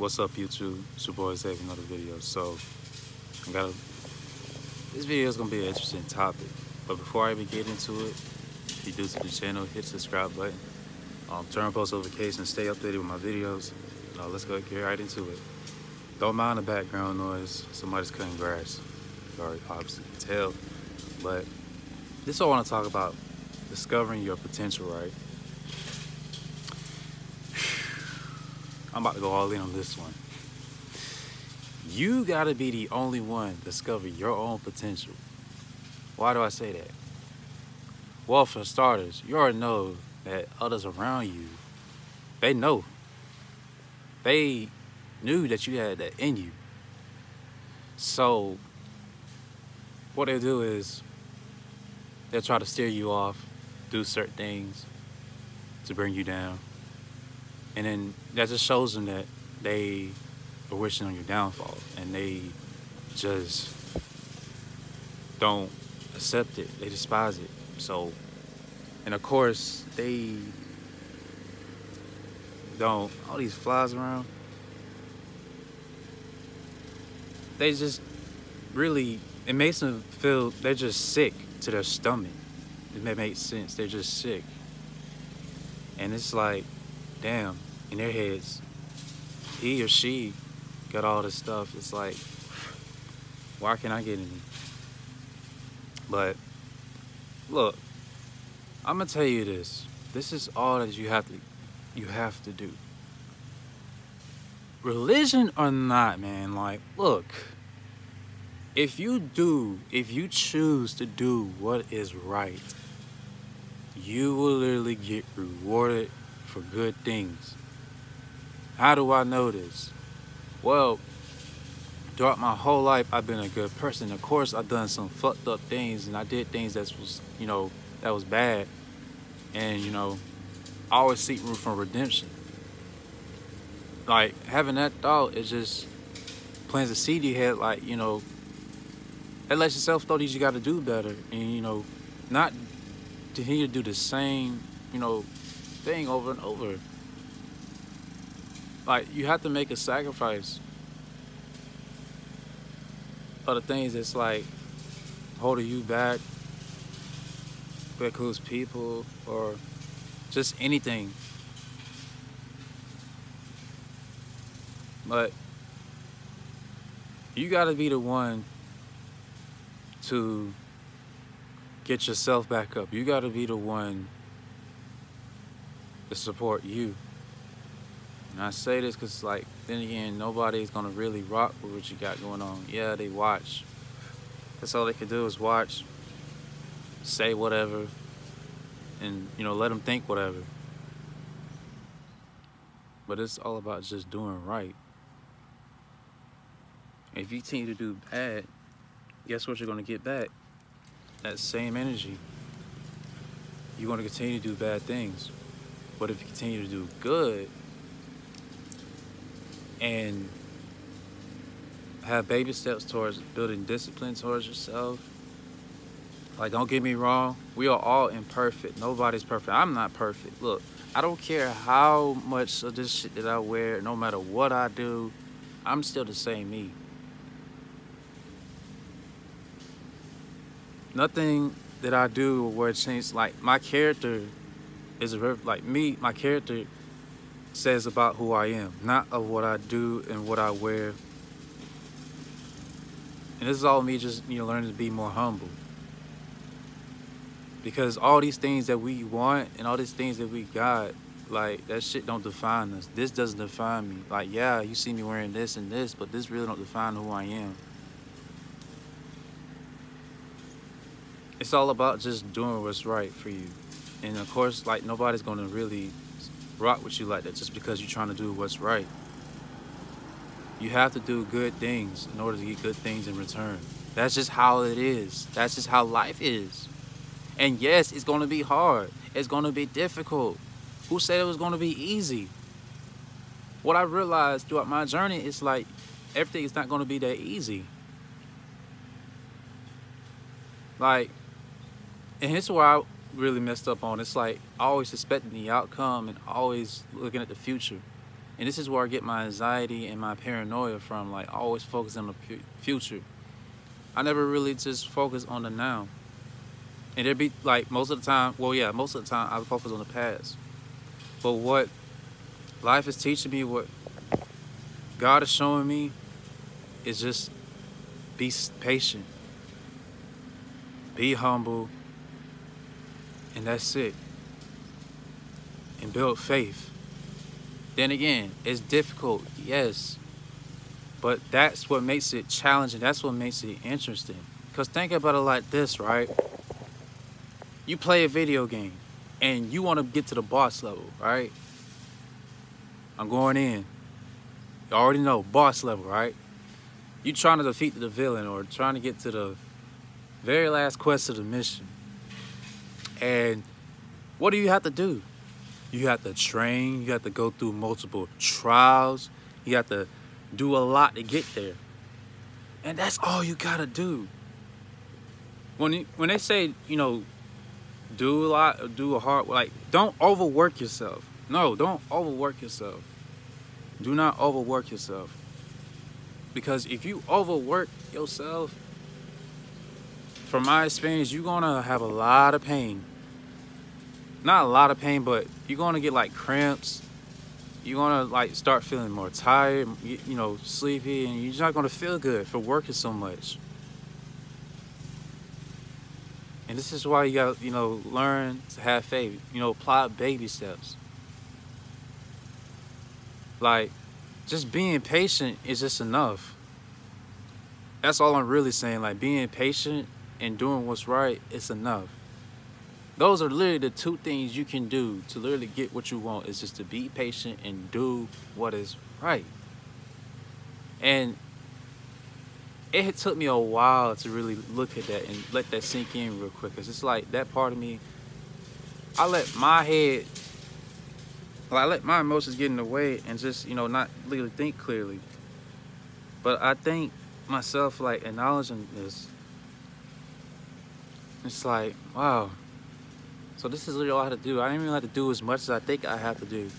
What's up, YouTube? It's your boy Xavier, another video. So, I got this video is gonna be an interesting topic. But before I even get into it, if you're new to the channel, hit the subscribe button. Turn on post notifications, stay updated with my videos. Let's go get right into it. Don't mind the background noise. Somebody's cutting grass. You already obviously can tell. But this is what I want to talk about: discovering your potential, right? I'm about to go all in on this one. You gotta be the only one to discover your own potential. Why do I say that? Well, for starters, you already know that others around you, they know. They knew that you had that in you. So what they do is they'll try to steer you off, do certain things to bring you down. And then that just shows them that they are wishing on your downfall, and they just don't accept it. They despise it. So, and of course, they don't, all these flies around, they just really, it makes them feel they're just sick to their stomach. If that makes sense. They're just sick. And it's like, damn, in their heads, he or she got all this stuff. It's like, why can't I get any? But look, I'm gonna tell you this. This is all that you have to do. Religion or not, man, like, look, if you choose to do what is right, you will literally get rewarded for good things. How do I know this? Well, throughout my whole life, I've been a good person. Of course, I've done some fucked up things, and I did things that was bad. And, I always seek room for redemption. Like, having that thought, it just plants a seed in your head, like, that lets yourself know that you got to do better. And, not continue to do the same, thing over and over. Like, you have to make a sacrifice of the things that's like holding you back. That includes people or just anything. But you gotta be the one to get yourself back up. You gotta be the one to support you. And I say this because, like, then again, nobody's gonna really rock with what you got going on. Yeah, they watch. That's all they can do is watch, say whatever, and, let them think whatever. But it's all about just doing right. If you continue to do bad, guess what you're gonna get back? That same energy. You're gonna continue to do bad things. But if you continue to do good, and have baby steps towards building discipline towards yourself. Like, don't get me wrong, we are all imperfect. Nobody's perfect. I'm not perfect. Look, I don't care how much of this shit that I wear, no matter what I do, I'm still the same me. Nothing that I do or where it changes. Like, my character is my character says about who I am, not of what I do and what I wear. And this is all me just, learning to be more humble. Because all these things that we want and all these things that we got, like, that shit don't define us. This doesn't define me. Like, yeah, you see me wearing this and this, but this really don't define who I am. It's all about just doing what's right for you. And of course, like, nobody's gonna really rock with you like that just because you're trying to do what's right. You have to do good things in order to get good things in return. That's just how it is. That's just how life is. And yes, it's gonna be hard. It's gonna be difficult. Who said it was gonna be easy? What I realized throughout my journey is, like, everything is not gonna be that easy. Like, and here's where I really messed up on. It's like always expecting the outcome and always looking at the future And this is where I get my anxiety and my paranoia from. Like, I always focus on the future. I never really just focus on the now. And it'd be like most of the time, well, yeah, most of the time I focus on the past. But what life is teaching me, what God is showing me, is just be patient, be humble, and that's it. And build faith. Then again, it's difficult, yes, but that's what makes it challenging. That's what makes it interesting. Because think about it like this, right? You play a video game and you want to get to the boss level, right? I'm going in. You already know, boss level, right? You trying to defeat the villain or trying to get to the very last quest of the mission. And what do you have to do? You have to train. You have to go through multiple trials. You have to do a lot to get there. And that's all you got to do. When they say, you know, do a lot, do a hard, like, don't overwork yourself. No, don't overwork yourself. Do not overwork yourself. Because if you overwork yourself, from my experience, you're going to have a lot of pain. Not a lot of pain, but you're going to get like cramps. You're going to like start feeling more tired, you know, sleepy, and you're not going to feel good for working so much. And this is why you got to, you know, learn to have faith. You know, apply baby steps. Like, just being patient is just enough. That's all I'm really saying. Like, being patient and doing what's right is enough. Those are literally the two things you can do to literally get what you want, is just to be patient and do what is right. And it took me a while to really look at that and let that sink in real quick. Because it's like that part of me, I let my head, I let my emotions get in the way and just, you know, not really think clearly. But I think myself, like, acknowledging this, it's like, wow. So this is really all I had to do. I didn't even have to do as much as I think I have to do.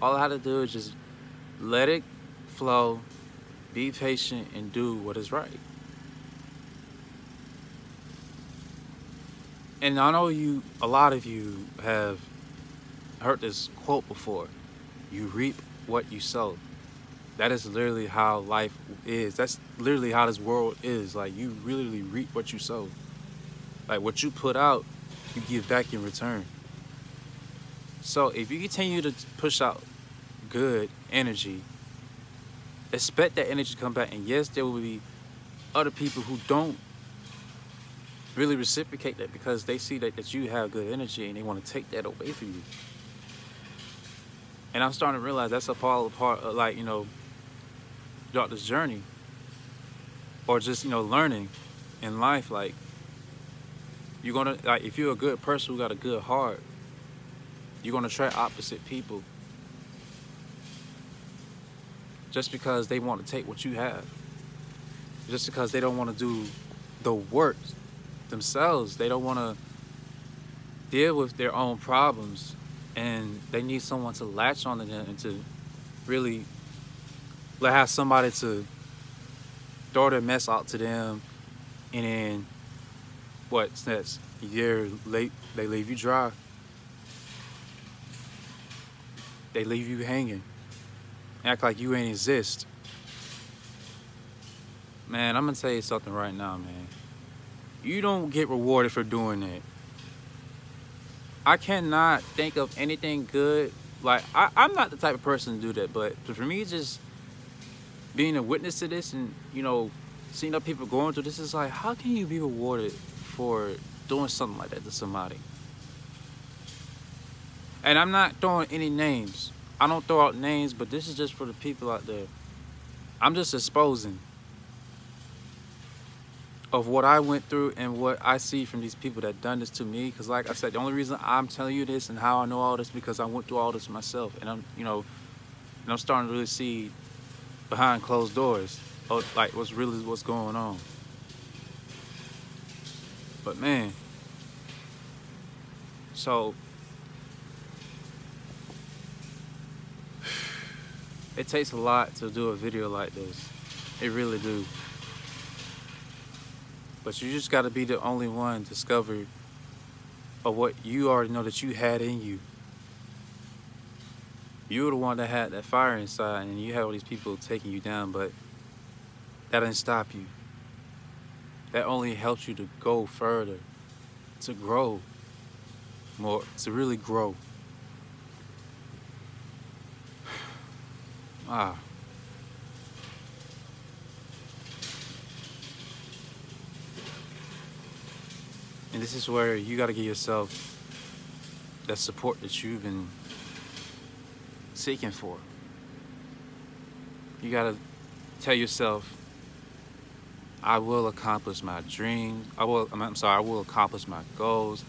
All I had to do is just let it flow, be patient, and do what is right. And I know a lot of you have heard this quote before. You reap what you sow. That is literally how life is. That's literally how this world is. Like, you literally reap what you sow. Like, what you put out, you give back in return. So if you continue to push out good energy, expect that energy to come back. And yes, there will be other people who don't really reciprocate that because they see that you have good energy and they want to take that away from you. And I'm starting to realize that's a part of, like, you know, throughout this journey, or just, you know, learning in life. Like, you're gonna, like, if you're a good person who got a good heart, you're gonna attract opposite people just because they want to take what you have, just because they don't want to do the work themselves. They don't want to deal with their own problems, and they need someone to latch on to them and to really have somebody to throw their mess out to them. And then what's next? A year late, they leave you dry. They leave you hanging. Act like you ain't exist. Man, I'm gonna tell you something right now, man. You don't get rewarded for doing that. I cannot think of anything good. Like, I'm not the type of person to do that, but for me, just being a witness to this and, you know, seeing other people going through this, is like, how can you be rewarded for doing something like that to somebody? And I'm not throwing any names. I don't throw out names, but this is just for the people out there. I'm just exposing of what I went through and what I see from these people that done this to me. Because like I said, the only reason I'm telling you this and how I know all this, because I went through all this myself. And I'm, you know, and I'm starting to really see behind closed doors, like what's going on. But man, so It takes a lot to do a video like this. It really do. But you just got to be the only one discovered of what you already know that you had in you. You were the one that had that fire inside, and you had all these people taking you down, but that didn't stop you. That only helps you to go further, to grow more, to really grow. Ah. And this is where you got to give yourself that support that you've been seeking for. You got to tell yourself, I will accomplish my dreams. I will accomplish my goals.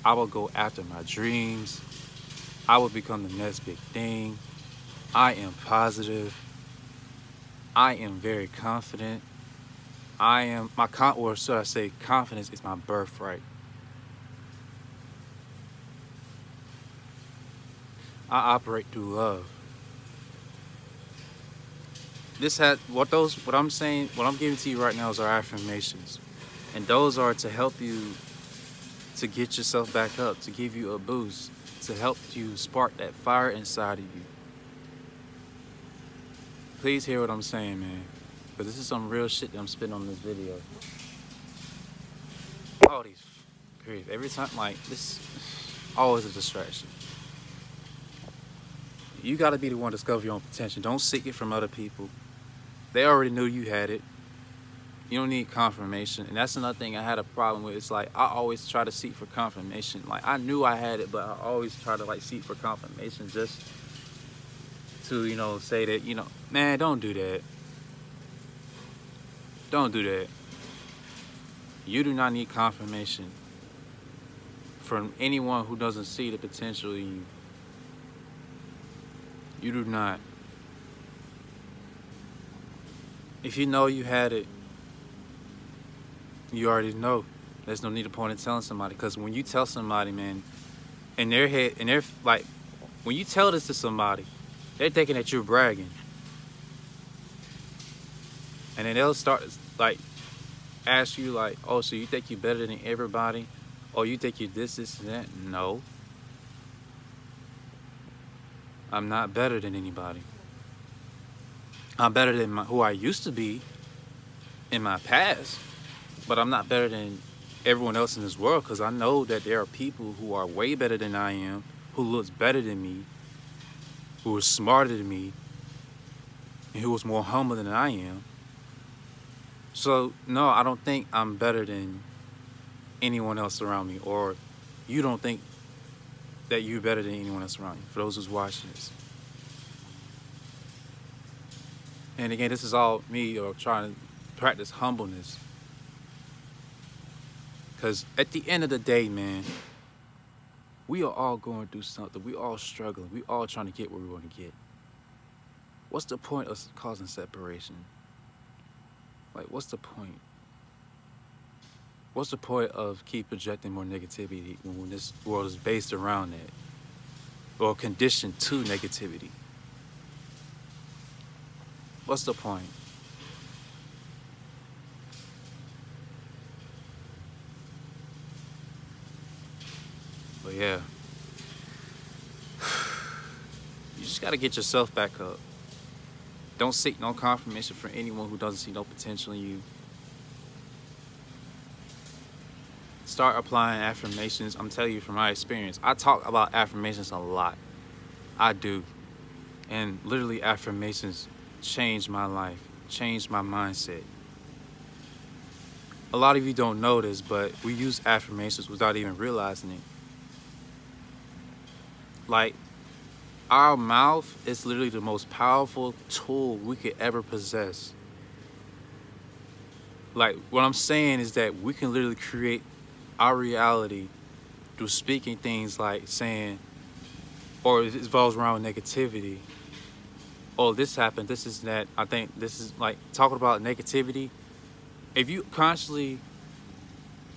I will go after my dreams. I will become the next big thing. I am positive. I am very confident. Or should I say, confidence is my birthright. I operate through love. What I'm giving to you right now is our affirmations. And those are to help you to get yourself back up, to give you a boost, to help you spark that fire inside of you. Please hear what I'm saying, man. But this is some real shit that I'm spitting on this video. All these grief. Every time, like, this always a distraction. You gotta be the one to discover your own potential. Don't seek it from other people. They already knew you had it. You don't need confirmation. And that's another thing I had a problem with. It's like, I always try to seek for confirmation. Like, I knew I had it, but I always try to, like, seek for confirmation just to, you know, say that, you know, man, don't do that. Don't do that. You do not need confirmation from anyone who doesn't see the potential in you. You do not. If you know you had it, you already know. There's no need to point in telling somebody, because when you tell somebody, man, in their head, in their, like, when you tell this to somebody, they're thinking that you're bragging. And then they'll start, like, ask you, like, oh, so you think you're better than everybody? Oh, you think you're this, and that? No. I'm not better than anybody. I'm better than who I used to be in my past, but I'm not better than everyone else in this world, because I know that there are people who are way better than I am, who looks better than me, who is smarter than me, and who is more humble than I am. So, no, I don't think I'm better than anyone else around me, or you don't think that you're better than anyone else around you, for those who's watching this. And again, this is all me trying to practice humbleness. Because at the end of the day, man, we are all going through something. We all struggling. We all trying to get where we want to get. What's the point of causing separation? Like, what's the point? What's the point of keep projecting more negativity when this world is based around that? Or conditioned to negativity? What's the point? But yeah. You just gotta get yourself back up. Don't seek no confirmation from anyone who doesn't see no potential in you. Start applying affirmations. I'm telling you from my experience. I talk about affirmations a lot. I do. And literally affirmations changed my life, changed my mindset. A lot of you don't know this, but we use affirmations without even realizing it. Like, our mouth is literally the most powerful tool we could ever possess. Like, what I'm saying is that we can literally create our reality through speaking things like saying, or it involves around negativity. Oh, this happened, this is that. I think this is like talking about negativity. If you constantly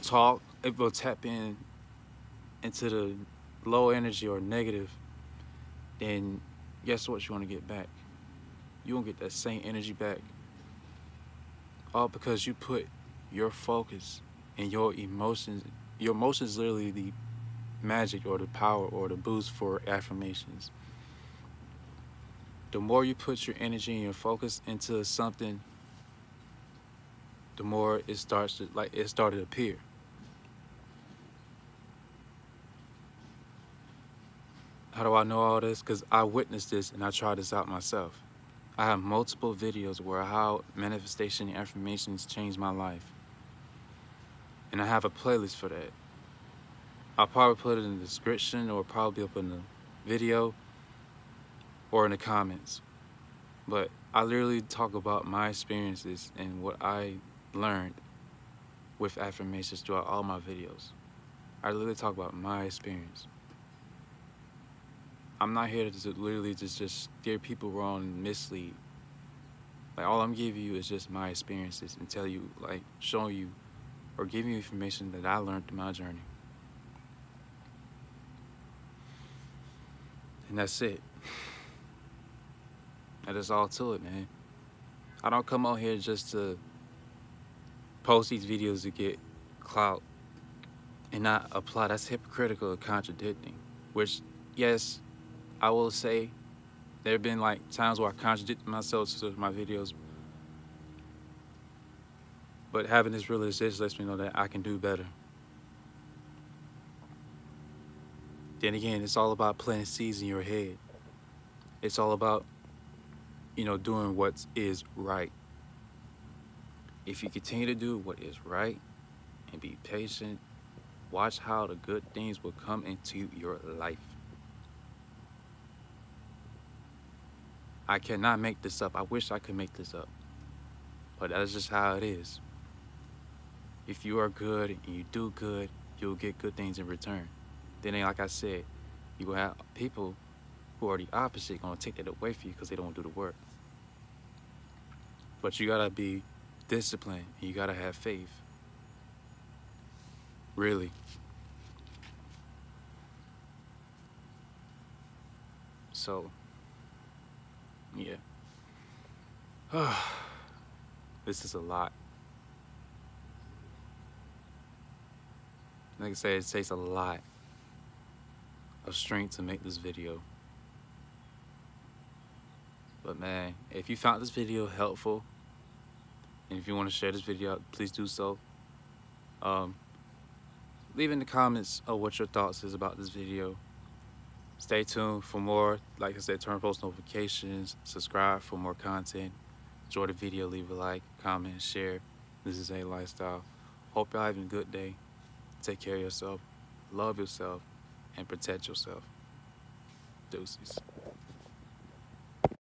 talk, it will tap into the low energy or negative, then guess what you want to get back? you won't get that same energy back. All because you put your focus and your emotions. Your emotions is literally the magic or the power or the boost for affirmations. The more you put your energy and your focus into something, the more it starts to appear. How do I know all this? Because I witnessed this and I tried this out myself. I have multiple videos where how manifestation and affirmations changed my life. And I have a playlist for that. I'll probably put it in the description or probably up in the video or in the comments. But I literally talk about my experiences and what I learned with affirmations throughout all my videos. I literally talk about my experience. I'm not here to literally just steer people wrong and mislead. Like, all I'm giving you is just my experiences and tell you, like, showing you or giving you information that I learned through my journey. And that's it. That is all to it, man. I don't come out here just to post these videos to get clout and not apply. That's hypocritical or contradicting. Which, yes, I will say there have been like times where I contradicted myself to my videos. But having this realization lets me know that I can do better. Then again, it's all about planting seeds in your head. It's all about, doing what is right. If you continue to do what is right and be patient, watch how the good things will come into your life. I cannot make this up. I wish I could make this up. But that's just how it is. If you are good and you do good, you'll get good things in return. Then, like I said, you will have people who are the opposite going to take that away from you because they don't do the work. But you got to be disciplined and you got to have faith. Really. So, yeah. This is a lot. Like I said, it takes a lot of strength to make this video. But man, if you found this video helpful, and if you want to share this video out, please do so. Leave in the comments what your thoughts is about this video. Stay tuned for more. Like I said, turn on post notifications, subscribe for more content. Enjoy the video, leave a like, comment, share. This is A Lifestyle. Hope y'all having a good day. Take care of yourself, love yourself, and protect yourself. Deuces.